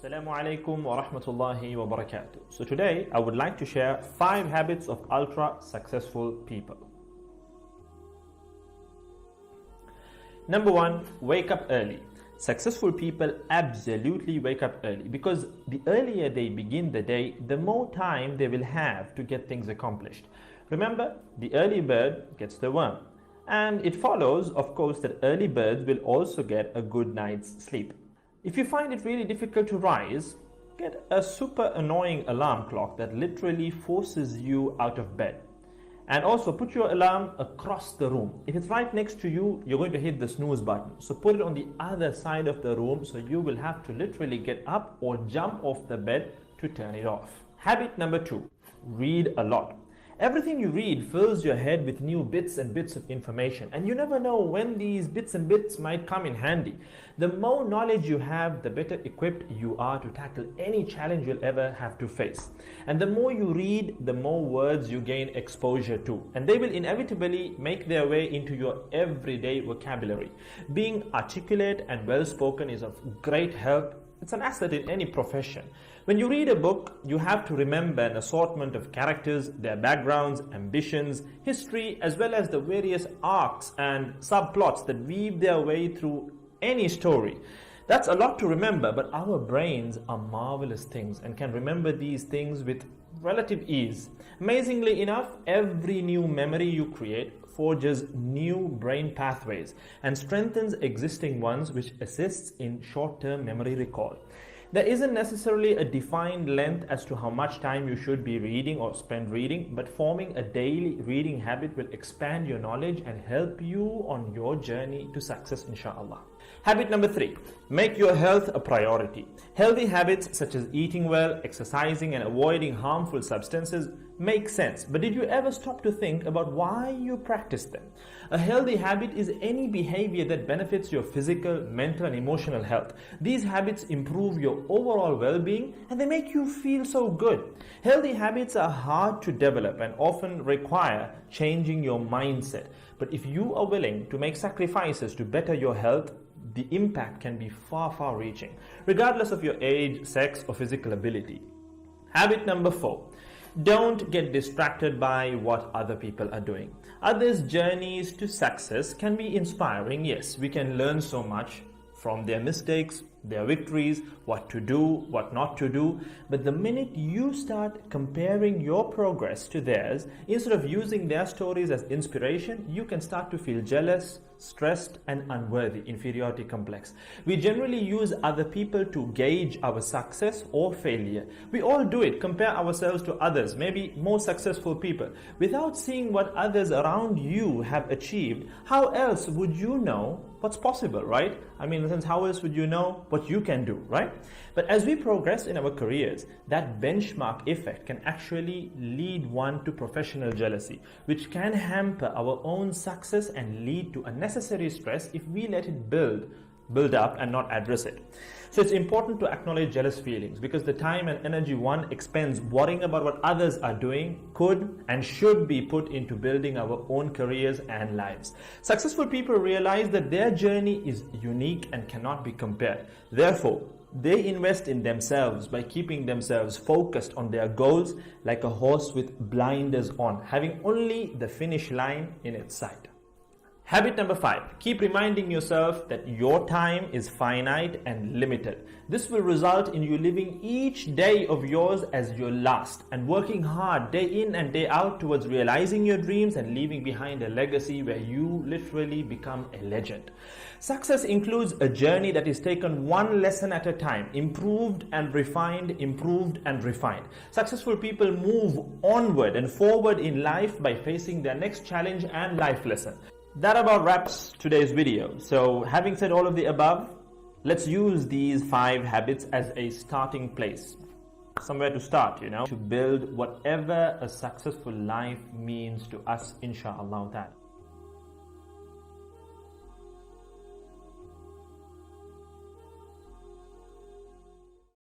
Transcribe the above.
Assalamu alaikum wa rahmatullahi wa barakatuh. So today I would like to share 5 habits of ultra successful people. Number 1, wake up early. Successful people absolutely wake up early because the earlier they begin the day, the more time they will have to get things accomplished. Remember, the early bird gets the worm. And it follows, of course, that early birds will also get a good night's sleep. If you find it really difficult to rise, get a super annoying alarm clock that literally forces you out of bed. And also put your alarm across the room. If it's right next to you, you're going to hit the snooze button. So put it on the other side of the room so you will have to literally get up or jump off the bed to turn it off. Habit number 2, read a lot. Everything you read fills your head with new bits and bits of information, and you never know when these bits and bits might come in handy. The more knowledge you have, the better equipped you are to tackle any challenge you'll ever have to face. And the more you read, the more words you gain exposure to, and they will inevitably make their way into your everyday vocabulary. Being articulate and well-spoken is of great help. It's an asset in any profession. When you read a book, you have to remember an assortment of characters, their backgrounds, ambitions, history, as well as the various arcs and subplots that weave their way through any story. That's a lot to remember, but our brains are marvelous things and can remember these things with relative ease. Amazingly enough, every new memory you create forges new brain pathways and strengthens existing ones, which assists in short-term memory recall. There isn't necessarily a defined length as to how much time you should be reading or spend reading, but forming a daily reading habit will expand your knowledge and help you on your journey to success, inshallah. Habit number 3, make your health a priority. Healthy habits such as eating well, exercising, and avoiding harmful substances make sense, but did you ever stop to think about why you practice them? A healthy habit is any behavior that benefits your physical, mental, and emotional health. These habits improve your overall well-being and they make you feel so good. Healthy habits are hard to develop and often require changing your mindset. But if you are willing to make sacrifices to better your health, the impact can be far reaching, regardless of your age, sex, or physical ability. Habit number 4. Don't get distracted by what other people are doing. Others' journeys to success can be inspiring. Yes, we can learn so much from their mistakes, their victories, what to do, what not to do. But the minute you start comparing your progress to theirs, instead of using their stories as inspiration, you can start to feel jealous, stressed, and unworthy, inferiority complex. We generally use other people to gauge our success or failure. We all do it, compare ourselves to others, maybe more successful people. Without seeing what others around you have achieved, how else would you know what's possible, right? I mean, in a sense, how else would you know what you can do, right? But as we progress in our careers, that benchmark effect can actually lead one to professional jealousy, which can hamper our own success and lead to unnecessary stress if we let it build up and not address it. So it's important to acknowledge jealous feelings because the time and energy one expends worrying about what others are doing could and should be put into building our own careers and lives. Successful people realize that their journey is unique and cannot be compared. Therefore, they invest in themselves by keeping themselves focused on their goals like a horse with blinders on, having only the finish line in its sight. Habit number 5, keep reminding yourself that your time is finite and limited. This will result in you living each day of yours as your last and working hard day in and day out towards realizing your dreams and leaving behind a legacy where you literally become a legend. Success includes a journey that is taken one lesson at a time, improved and refined, improved and refined. Successful people move onward and forward in life by facing their next challenge and life lesson. That about wraps today's video. So having said all of the above, let's use these 5 habits as a starting place. Somewhere to start, to build whatever a successful life means to us, inshallah ta'ala.